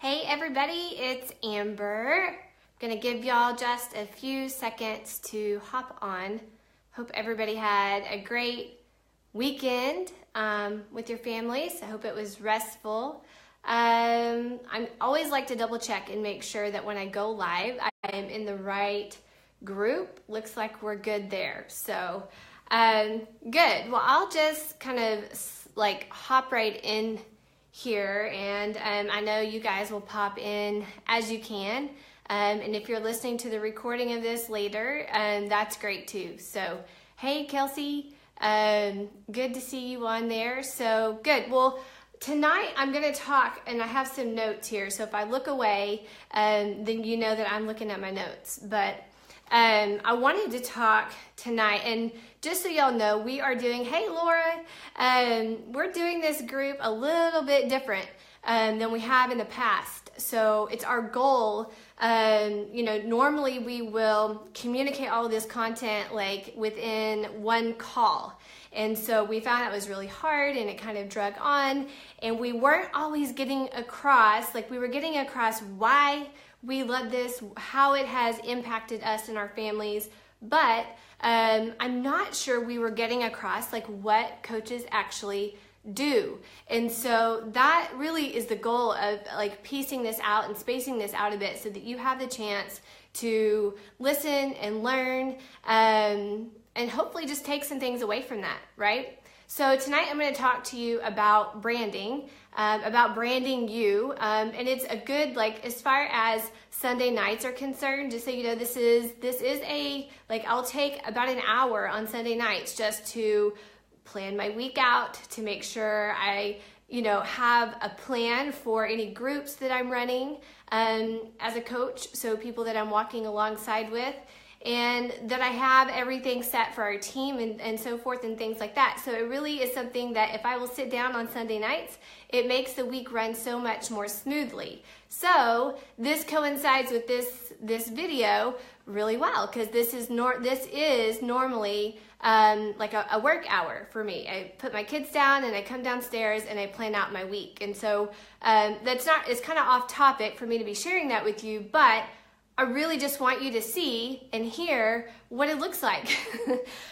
Hey everybody, it's Amber. I'm gonna give y'all just a few seconds to hop on. Hope everybody had a great weekend with your families. I hope it was restful. I always like to double check and make sure that when I go live, I am in the right group. Looks like we're good there. So good. Well, I'll just kind of like hop right in here, and I know you guys will pop in as you can, and if you're listening to the recording of this later, that's great too. So hey Kelsey, good to see you on there. So good. Well, tonight I'm going to talk, and I have some notes here, so if I look away, then you know that I'm looking at my notes. But I wanted to talk tonight, and just so y'all know, we are doing, hey Laura, we're doing this group a little bit different than we have in the past. So it's our goal, normally we will communicate all of this content like within one call. And so we found that was really hard, and it kind of drug on, and we weren't always getting across, like we were getting across why we love this, how it has impacted us and our families, but I'm not sure we were getting across like what coaches actually do. And so that really is the goal of like piecing this out and spacing this out a bit so that you have the chance to listen and learn, and hopefully just take some things away from that, right? So tonight I'm going to talk to you about branding, you, and it's a good, like, as far as Sunday nights are concerned, just so you know, this is a, like, I'll take about an hour on Sunday nights just to plan my week out, to make sure I, have a plan for any groups that I'm running as a coach, so people that I'm walking alongside with, and that I have everything set for our team and so forth and things like that. So it really is something that if I will sit down on Sunday nights, it makes the week run so much more smoothly. So this coincides with this video really well, because this is normally like a work hour for me. I put my kids down and I come downstairs and I plan out my week. And so it's kind of off topic for me to be sharing that with you, but I really just want you to see and hear what it looks like,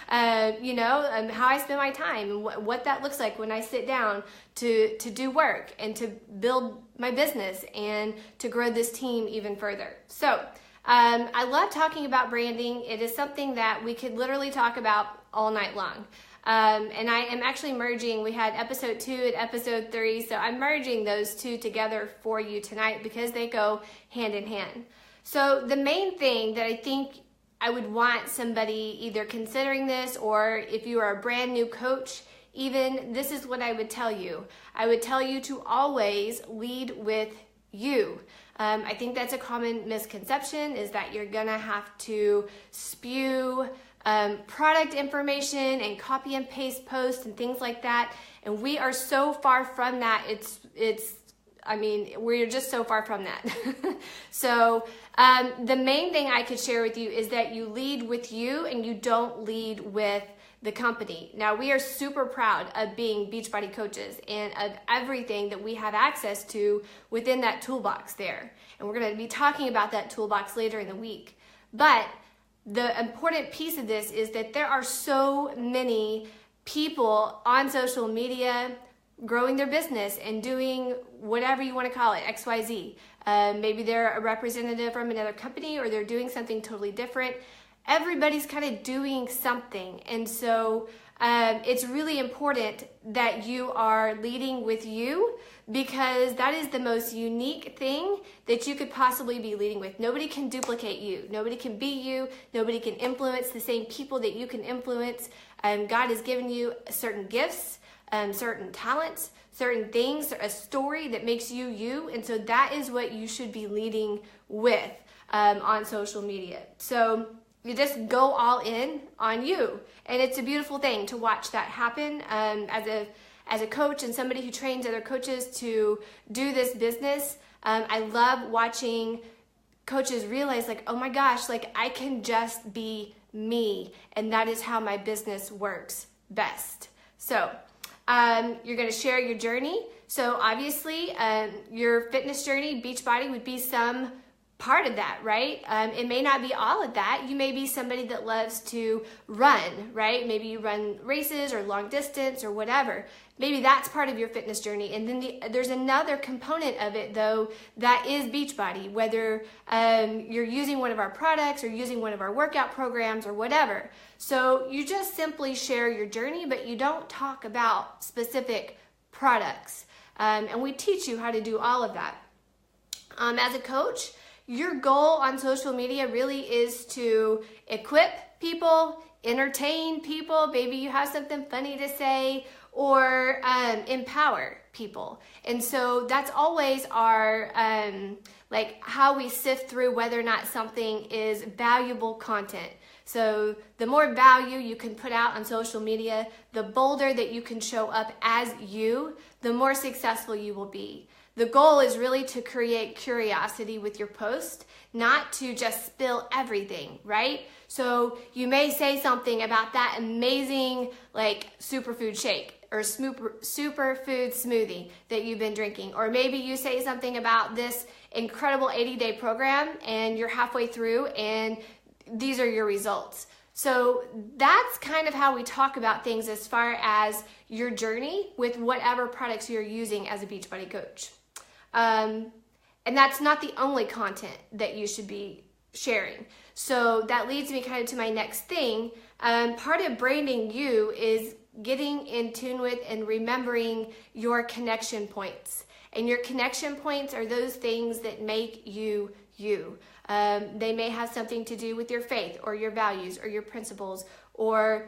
how I spend my time, and what that looks like when I sit down to do work and to build my business and to grow this team even further. So I love talking about branding. It is something that we could literally talk about all night long. And I am actually merging, we had episode 2 and episode 3, so I'm merging those two together for you tonight because they go hand in hand. So the main thing that I think I would want somebody either considering this, or if you are a brand new coach, even, this is what I would tell you. I would tell you to always lead with you. I think that's a common misconception, is that you're gonna have to spew product information and copy and paste posts and things like that. And we are so far from that. We're just so far from that. So the main thing I could share with you is that you lead with you and you don't lead with the company. Now, we are super proud of being Beachbody coaches and of everything that we have access to within that toolbox there. And we're going to be talking about that toolbox later in the week. But the important piece of this is that there are so many people on social media growing their business and doing whatever you want to call it, XYZ. Maybe they're a representative from another company, or they're doing something totally different. Everybody's kind of doing something. And so it's really important that you are leading with you, because that is the most unique thing that you could possibly be leading with. Nobody can duplicate you. Nobody can be you. Nobody can influence the same people that you can influence. God has given you certain gifts, certain talents, certain things, a story that makes you you, and so that is what you should be leading with on social media. So you just go all in on you, and it's a beautiful thing to watch that happen. As a coach and somebody who trains other coaches to do this business, I love watching coaches realize, like, oh my gosh, like, I can just be me, and that is how my business works best. So you're going to share your journey So obviously, your fitness journey, Beachbody, would be some part of that, right? It may not be all of that. You may be somebody that loves to run, right? Maybe you run races or long distance or whatever. Maybe that's part of your fitness journey. And then there's another component of it, though, that is Beachbody, whether you're using one of our products or using one of our workout programs or whatever. So you just simply share your journey, but you don't talk about specific products. And we teach you how to do all of that. As a coach, your goal on social media really is to equip people, entertain people, maybe you have something funny to say, or empower people. And so that's always our, like how we sift through whether or not something is valuable content. So the more value you can put out on social media, the bolder that you can show up as you, the more successful you will be. The goal is really to create curiosity with your post, not to just spill everything, right? So you may say something about that amazing like superfood shake or superfood smoothie that you've been drinking. Or maybe you say something about this incredible 80-day program and you're halfway through and these are your results. So that's kind of how we talk about things as far as your journey with whatever products you're using as a Beachbody coach. And that's not the only content that you should be sharing. So that leads me kind of to my next thing. Part of branding you is getting in tune with and remembering your connection points. And your connection points are those things that make you you. They may have something to do with your faith or your values or your principles or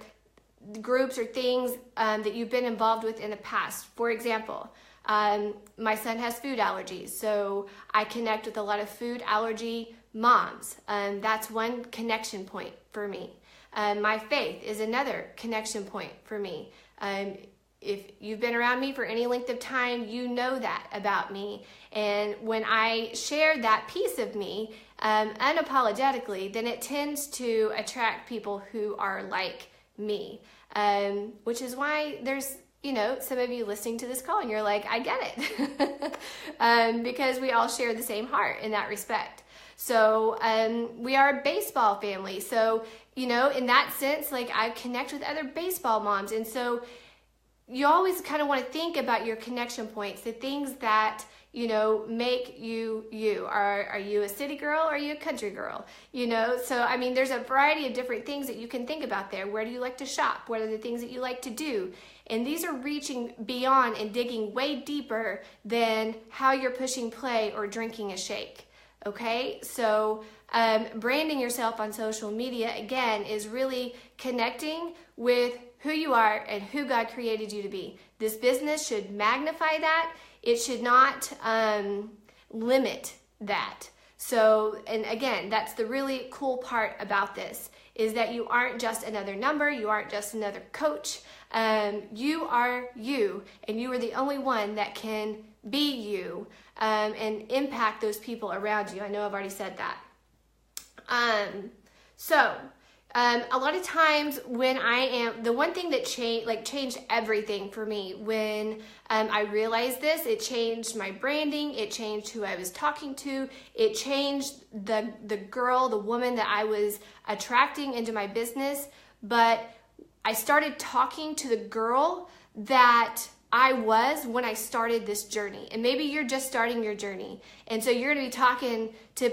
groups or things that you've been involved with in the past. For example, my son has food allergies, so I connect with a lot of food allergy moms. That's one connection point for me. My faith is another connection point for me. If you've been around me for any length of time, you know that about me. And when I share that piece of me unapologetically, then it tends to attract people who are like me, which is why there's some of you listening to this call and you're like, I get it. Because we all share the same heart in that respect. So we are a baseball family. So, in that sense, like I connect with other baseball moms. And so you always kind of want to think about your connection points, the things that, make you you. Are you a city girl or are you a country girl? So, there's a variety of different things that you can think about there. Where do you like to shop? What are the things that you like to do? And these are reaching beyond and digging way deeper than how you're pushing play or drinking a shake. Okay, so branding yourself on social media, again, is really connecting with who you are and who God created you to be. This business should magnify that. It should not limit that. So, and again, that's the really cool part about this, is that you aren't just another number, you aren't just another coach. You are you, and you are the only one that can be you and impact those people around you. I know I've already said that. A lot of times when the one thing that changed everything for me when I realized this, it changed my branding, it changed who I was talking to, it changed the woman that I was attracting into my business, but I started talking to the girl that I was when I started this journey. And maybe you're just starting your journey. And so you're going to be talking to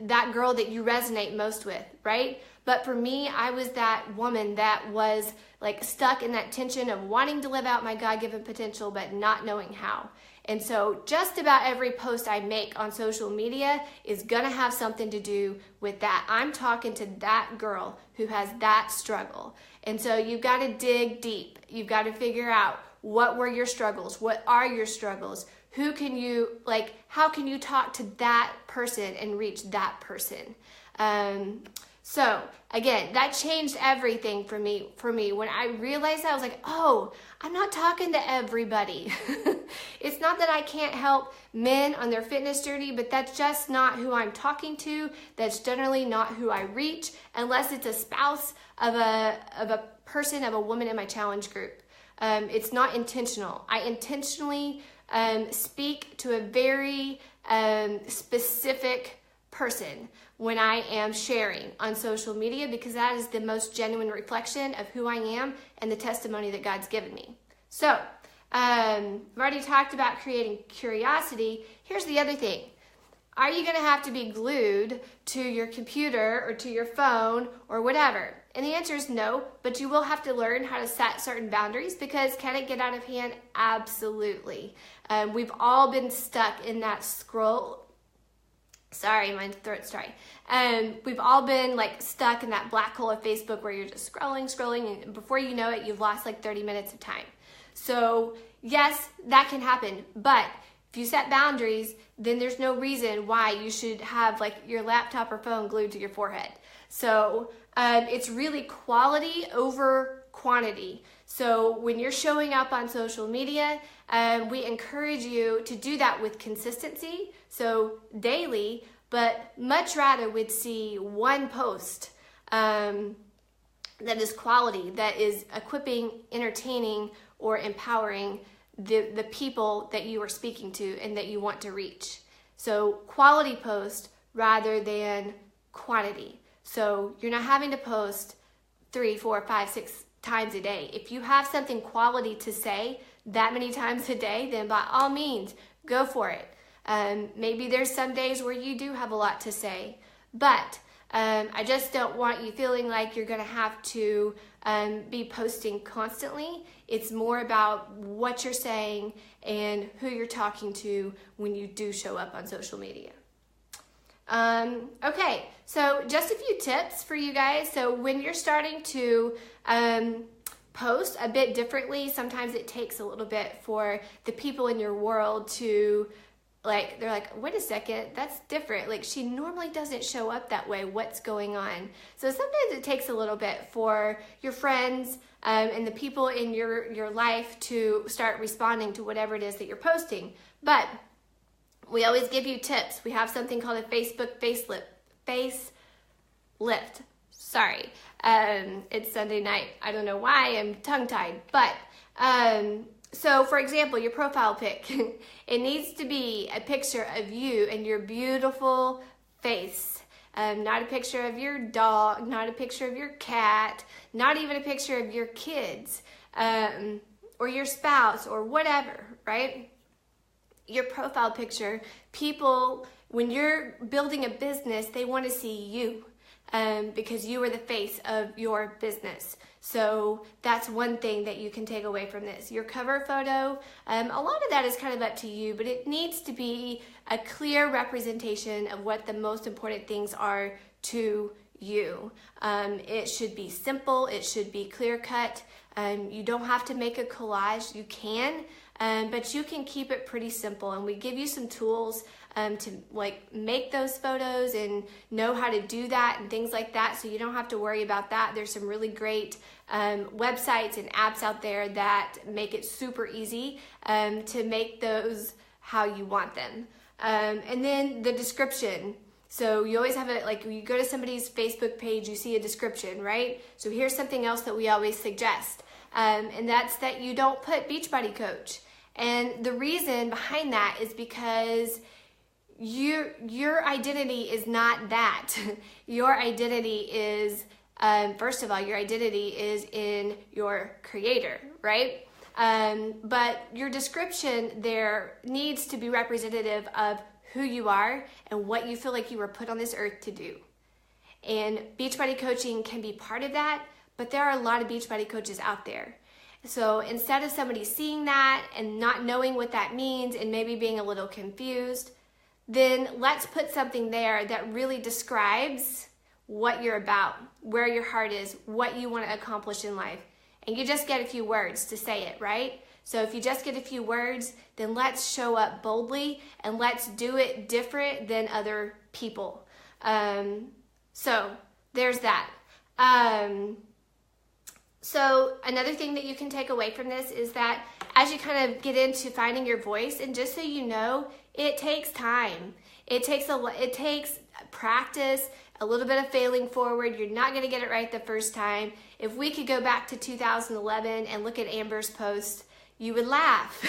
that girl that you resonate most with, right? But for me, I was that woman that was like stuck in that tension of wanting to live out my God-given potential, but not knowing how. And so just about every post I make on social media is going to have something to do with that. I'm talking to that girl who has that struggle. And so you've got to dig deep. You've got to figure out, what were your struggles? What are your struggles? How can you talk to that person and reach that person? So again, that changed everything for me. When I realized that, I was like, oh, I'm not talking to everybody. It's not that I can't help men on their fitness journey, but that's just not who I'm talking to. That's generally not who I reach, unless it's a spouse of a woman in my challenge group. It's not intentional. I intentionally speak to a very specific person when I am sharing on social media, because that is the most genuine reflection of who I am and the testimony that God's given me. So, I've already talked about creating curiosity. Here's the other thing. Are you going to have to be glued to your computer or to your phone or whatever? And the answer is no, but you will have to learn how to set certain boundaries, because can it get out of hand? Absolutely. We've all been stuck in that scroll. Sorry, my throat's dry. We've all been like stuck in that black hole of Facebook where you're just scrolling, and before you know it, you've lost like 30 minutes of time. So yes, that can happen, but if you set boundaries, then there's no reason why you should have like your laptop or phone glued to your forehead. So it's really quality over quantity. So when you're showing up on social media, we encourage you to do that with consistency, so daily, but much rather we'd see one post that is quality, that is equipping, entertaining, or empowering the people that you are speaking to and that you want to reach. So quality post rather than quantity. So you're not having to post 3, 4, 5, 6 times a day. If you have something quality to say that many times a day, then by all means, go for it. Maybe there's some days where you do have a lot to say, but I just don't want you feeling like you're going to have to be posting constantly. It's more about what you're saying and who you're talking to when you do show up on social media. Okay, so just a few tips for you guys. So when you're starting to post a bit differently, sometimes it takes a little bit for the people in your world to they're like, wait a second, that's different. Like, she normally doesn't show up that way. What's going on? So sometimes it takes a little bit for your friends and the people in your life to start responding to whatever it is that you're posting. But we always give you tips. We have something called a Facebook facelift. Sorry. It's Sunday night. I don't know why I'm tongue-tied, but so, for example, your profile pic, it needs to be a picture of you and your beautiful face. Not a picture of your dog, not a picture of your cat, not even a picture of your kids or your spouse or whatever, right? Your profile picture, people, when you're building a business, they want to see you because you are the face of your business. So that's one thing that you can take away from this. Your cover photo, a lot of that is kind of up to you, but it needs to be a clear representation of what the most important things are to you. It should be simple, it should be clear cut. You don't have to make a collage, you can, but you can keep it pretty simple, and we give you some tools to make those photos and know how to do that and things like that, so you don't have to worry about that. There's some really great websites and apps out there that make it super easy to make those how you want them. And then the description. So you always have you go to somebody's Facebook page, you see a description, right? So here's something else that we always suggest, and that's that you don't put Beachbody Coach. And the reason behind that is because your identity is not that. Your identity is, first of all, your identity is in your creator, right? But your description there needs to be representative of who you are and what you feel like you were put on this earth to do. And Beachbody coaching can be part of that, but there are a lot of Beachbody coaches out there. So instead of somebody seeing that and not knowing what that means and maybe being a little confused, then let's put something there that really describes what you're about, where your heart is, what you want to accomplish in life. And you just get a few words to say it, right? So if you just get a few words, then let's show up boldly and let's do it different than other people. So there's that. So another thing that you can take away from this is that as you kind of get into finding your voice, and just so you know, it takes time. It takes practice, a little bit of failing forward. You're not going to get it right the first time. If we could go back to 2011 and look at Amber's post, you would laugh.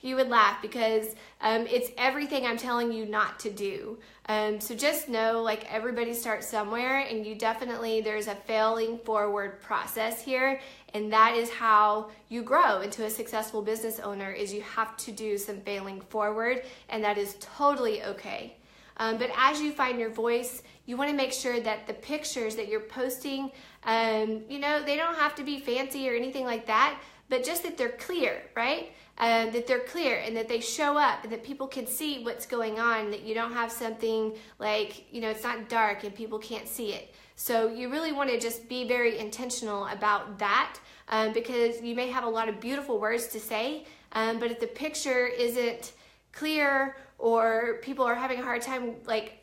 You would laugh because it's everything I'm telling you not to do. So just know, like, everybody starts somewhere, and there's a failing forward process here, and that is how you grow into a successful business owner, is you have to do some failing forward, and that is totally okay. But as you find your voice, you want to make sure that the pictures that you're posting, they don't have to be fancy or anything like that, but just that they're clear, right? That they're clear and that they show up and that people can see what's going on, that you don't have something like, it's not dark and people can't see it. So you really want to just be very intentional about that, because you may have a lot of beautiful words to say, but if the picture isn't clear or people are having a hard time like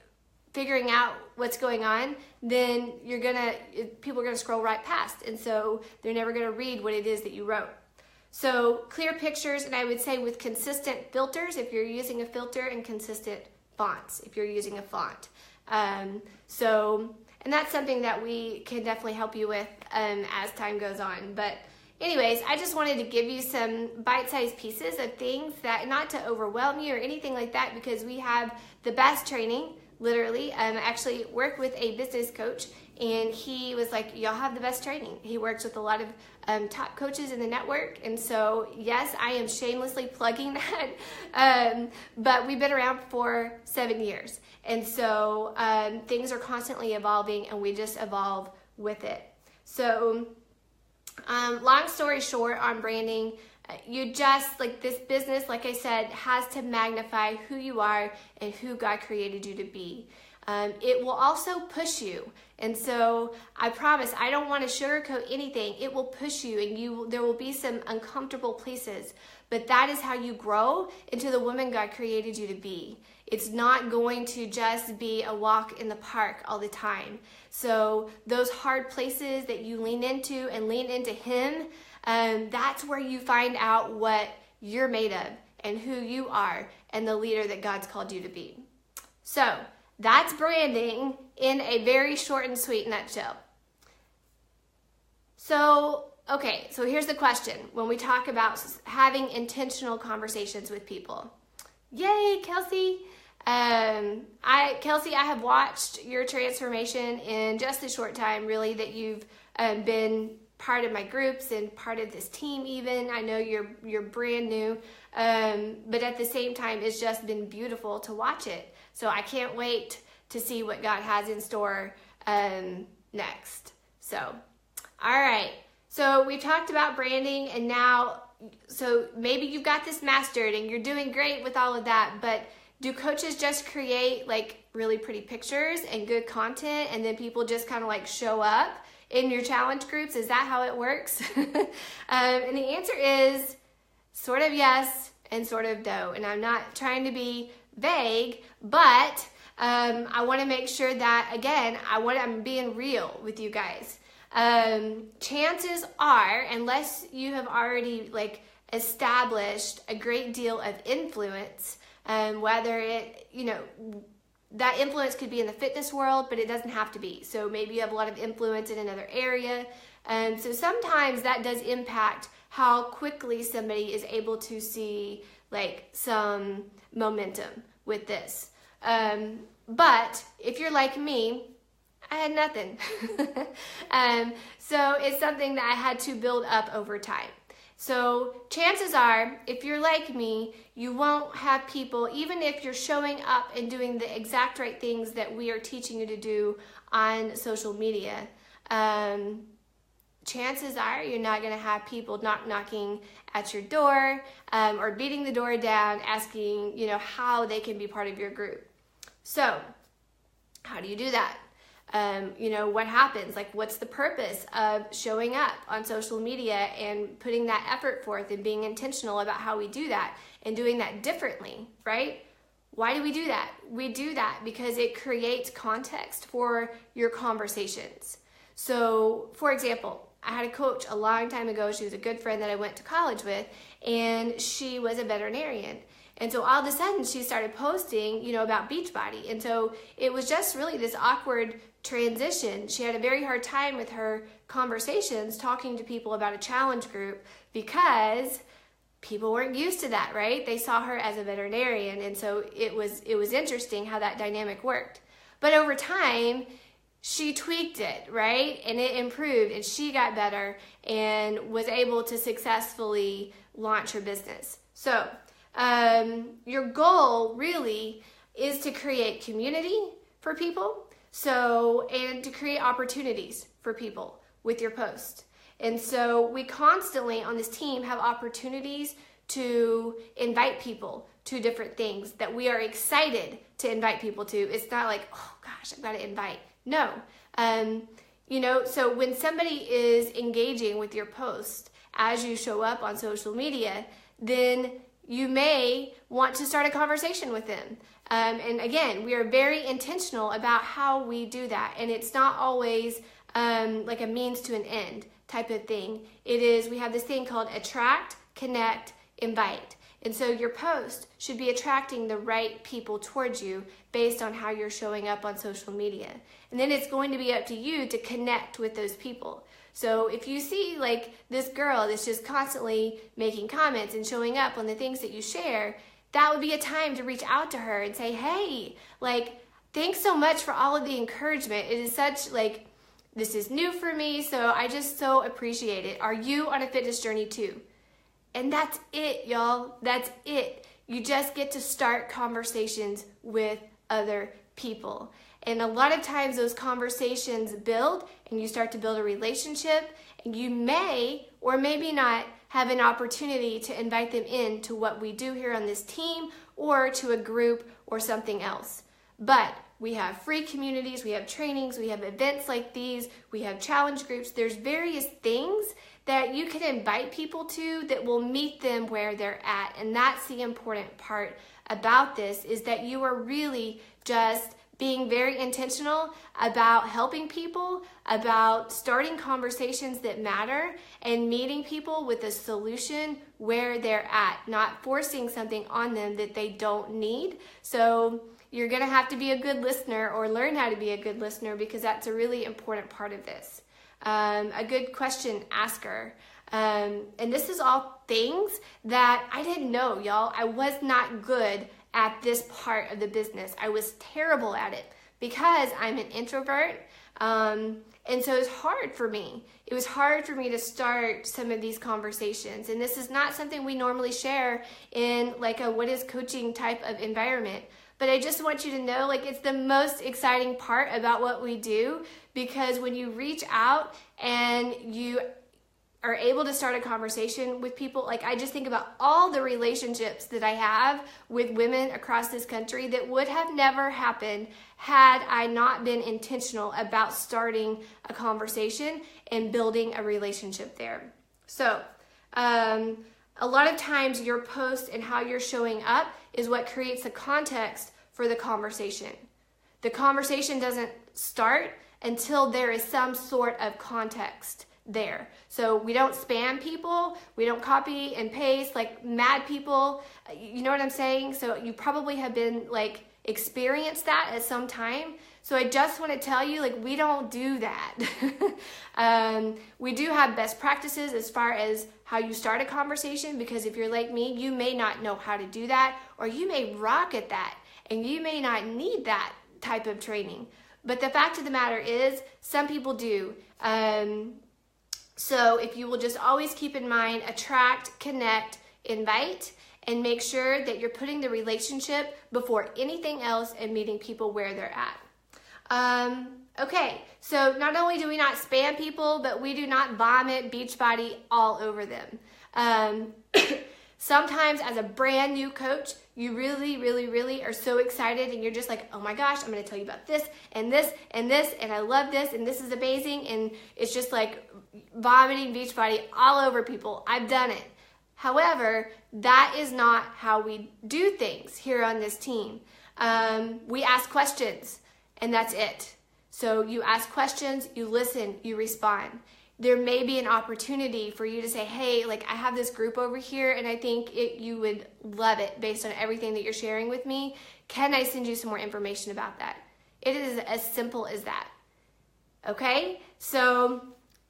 figuring out what's going on, then people are gonna scroll right past, and so they're never gonna read what it is that you wrote. So clear pictures, and I would say with consistent filters if you're using a filter, and consistent fonts if you're using a font. And that's something that we can definitely help you with as time goes on. But anyways, I just wanted to give you some bite-sized pieces of things, that not to overwhelm you or anything like that, because we have the best training, literally. I actually work with a business coach, and he was like, y'all have the best training. He works with a lot of top coaches in the network, and so yes, I am shamelessly plugging that, but we've been around for 7 years, and so things are constantly evolving, and we just evolve with it. So long story short on branding, you just, like, this business, like I said, has to magnify who you are and who God created you to be. It will also push you. And so I promise, I don't want to sugarcoat anything. It will push you, and there will be some uncomfortable places, but that is how you grow into the woman God created you to be. It's not going to just be a walk in the park all the time. So those hard places that you lean into and lean into Him, that's where you find out what you're made of and who you are and the leader that God's called you to be. So that's branding in a very short and sweet nutshell. So here's the question. When we talk about having intentional conversations with people. Yay, Kelsey. Kelsey, I have watched your transformation in just a short time, really, that you've been part of my groups and part of this team even. I know you're brand new, but at the same time, it's just been beautiful to watch it. So I can't wait to see what God has in store next. So, all right. So we talked about branding, and now, so maybe you've got this mastered and you're doing great with all of that, but do coaches just create like really pretty pictures and good content, and then people just kind of like show up in your challenge groups? Is that how it works? And the answer is sort of yes and sort of no. And I'm not trying to be vague, but I want to make sure that, again, I'm being real with you guys. Chances are, unless you have already like established a great deal of influence, whether it, that influence could be in the fitness world, but it doesn't have to be. So maybe you have a lot of influence in another area. So sometimes that does impact how quickly somebody is able to see like some momentum with this. But if you're like me, I had nothing. So it's something that I had to build up over time. So chances are, if you're like me, you won't have people, even if you're showing up and doing the exact right things that we are teaching you to do on social media, chances are you're not going to have people knocking at your door or beating the door down, asking, how they can be part of your group. So how do you do that? What happens? Like, what's the purpose of showing up on social media and putting that effort forth and being intentional about how we do that and doing that differently, right? Why do we do that? We do that because it creates context for your conversations. So, for example, I had a coach a long time ago. She was a good friend that I went to college with, and she was a veterinarian. And so all of a sudden she started posting, about Beachbody. And so it was just really this awkward transition. She had a very hard time with her conversations talking to people about a challenge group because people weren't used to that, right? They saw her as a veterinarian, and so it was interesting how that dynamic worked. But over time, she tweaked it, right? And it improved, and she got better and was able to successfully launch her business. So your goal really is to create community for people, and to create opportunities for people with your post. And so we constantly on this team have opportunities to invite people to different things that we are excited to invite people to. It's not like, oh gosh, I've got to invite. No. So when somebody is engaging with your post as you show up on social media, then you may want to start a conversation with them. And again, we are very intentional about how we do that. And it's not always like a means to an end type of thing. We have this thing called attract, connect, invite. And so your post should be attracting the right people towards you based on how you're showing up on social media. And then it's going to be up to you to connect with those people. So if you see like this girl that's just constantly making comments and showing up on the things that you share, that would be a time to reach out to her and say, hey, like, thanks so much for all of the encouragement. It is such like, this is new for me, so I just so appreciate it. Are you on a fitness journey too? And that's it, y'all. That's it. You just get to start conversations with other people. And a lot of times those conversations build and you start to build a relationship, and you may or maybe not have an opportunity to invite them in to what we do here on this team or to a group or something else. But we have free communities, we have trainings, we have events like these, we have challenge groups. There's various things that you can invite people to that will meet them where they're at. And that's the important part about this, is that you are really just being very intentional about helping people, about starting conversations that matter, and meeting people with a solution where they're at, not forcing something on them that they don't need. So you're gonna have to be a good listener or learn how to be a good listener, because that's a really important part of this. A good question asker. And this is all things that I didn't know, y'all. I was not good at this part of the business. I was terrible at it because I'm an introvert. And so it's hard for me. It was hard for me to start some of these conversations. And this is not something we normally share in like a what is coaching type of environment. But I just want you to know, like, it's the most exciting part about what we do, because when you reach out and you are able to start a conversation with people, like, I just think about all the relationships that I have with women across this country that would have never happened had I not been intentional about starting a conversation and building a relationship there. So, a lot of times your post and how you're showing up is what creates the context for the conversation. The conversation doesn't start until there is some sort of context there. So we don't spam people, we don't copy and paste like mad people. You know what I'm saying? So you probably have been like experienced that at some time. So I just want to tell you, like, we don't do that. We do have best practices as far as how you start a conversation, because if you're like me, you may not know how to do that, or you may rock at that, and you may not need that type of training. But the fact of the matter is, some people do. So if you will just always keep in mind, attract, connect, invite, and make sure that you're putting the relationship before anything else and meeting people where they're at. Okay, so not only do we not spam people, but we do not vomit Beachbody all over them. Sometimes as a brand new coach, you really, really, really are so excited and you're just like, oh my gosh, I'm going to tell you about this and this and this, and I love this and this is amazing, and it's just like vomiting Beachbody all over people. I've done it. However, that is not how we do things here on this team. We ask questions, and that's it. So you ask questions, you listen, you respond. There may be an opportunity for you to say, hey, like, I have this group over here and I think you would love it based on everything that you're sharing with me. Can I send you some more information about that? It is as simple as that. Okay? So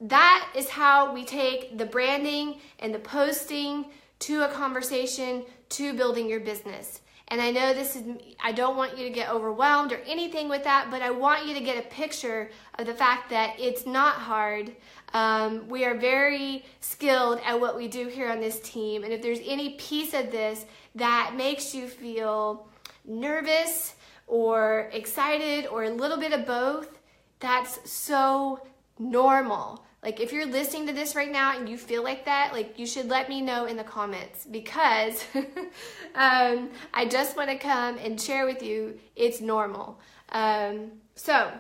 that is how we take the branding and the posting to a conversation to building your business. And I know I don't want you to get overwhelmed or anything with that, but I want you to get a picture of the fact that it's not hard. We are very skilled at what we do here on this team. And if there's any piece of this that makes you feel nervous or excited or a little bit of both, that's so normal. Like if you're listening to this right now and you feel like that, like you should let me know in the comments, because I just want to come and share with you it's normal. So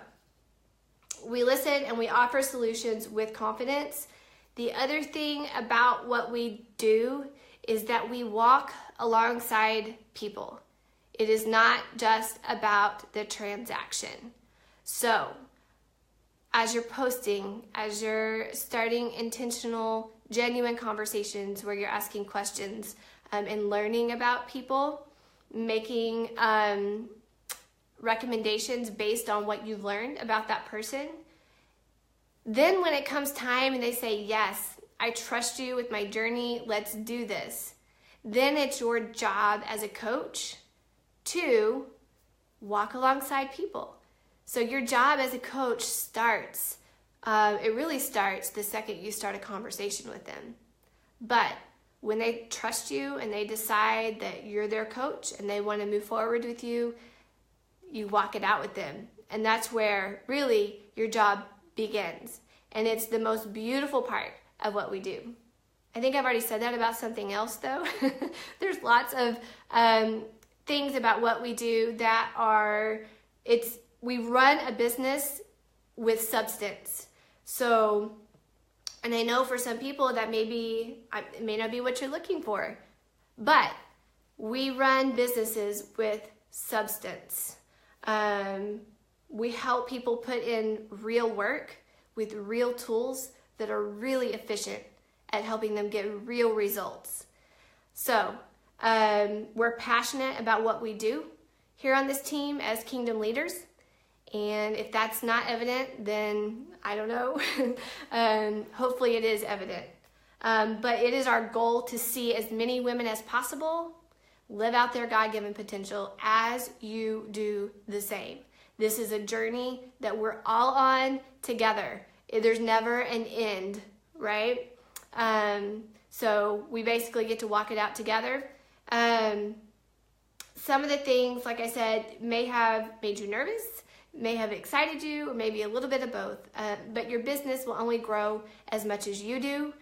we listen and we offer solutions with confidence. The other thing about what we do is that we walk alongside people. It is not just about the transaction. So as you're posting, as you're starting intentional, genuine conversations where you're asking questions and learning about people, making recommendations based on what you've learned about that person, then when it comes time and they say, yes, I trust you with my journey, let's do this, then it's your job as a coach to walk alongside people. So your job as a coach starts, it really starts the second you start a conversation with them. But when they trust you and they decide that you're their coach and they want to move forward with you, you walk it out with them. And that's where really your job begins. And it's the most beautiful part of what we do. I think I've already said that about something else though. There's lots of things about what we do that are, we run a business with substance. So, and I know for some people that it may not be what you're looking for, but we run businesses with substance. We help people put in real work with real tools that are really efficient at helping them get real results. So, we're passionate about what we do here on this team as Kingdom leaders. And if that's not evident, then I don't know. Hopefully it is evident. But it is our goal to see as many women as possible live out their God-given potential as you do the same. This is a journey that we're all on together. There's never an end, right? So we basically get to walk it out together. Some of the things, like I said, may have made you nervous, may have excited you, or maybe a little bit of both. But your business will only grow as much as you do.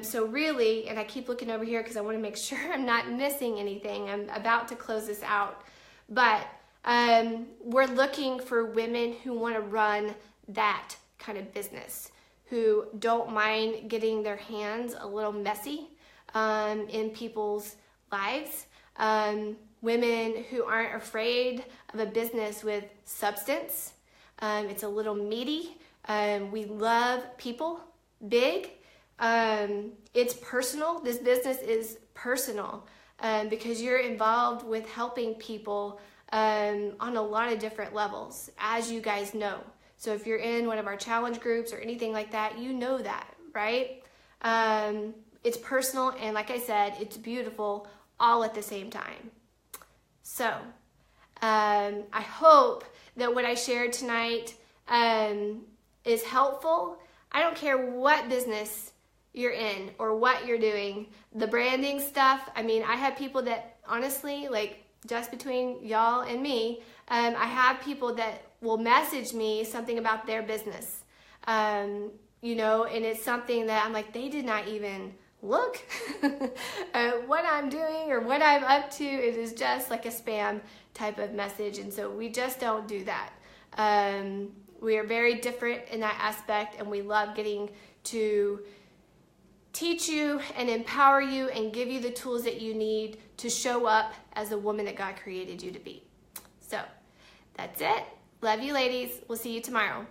So really, and I keep looking over here because I want to make sure I'm not missing anything. I'm about to close this out. But we're looking for women who want to run that kind of business, who don't mind getting their hands a little messy in people's lives. Women who aren't afraid of a business with substance. It's a little meaty. We love people big. It's personal. This business is personal because you're involved with helping people on a lot of different levels, as you guys know. So if you're in one of our challenge groups or anything like that, you know that, right? It's personal, and like I said, it's beautiful all at the same time. So I hope that what I shared tonight is helpful. I don't care what business you're in or what you're doing. The branding stuff, I mean, I have people that honestly, like just between y'all and me, I have people that will message me something about their business, you know, and it's something that I'm like, they did not even look at what I'm doing or what I'm up to. It is just like a spam type of message, and so we just don't do that. We are very different in that aspect, and we love getting to teach you and empower you and give you the tools that you need to show up as the woman that God created you to be. So that's it. Love you, ladies. We'll see you tomorrow.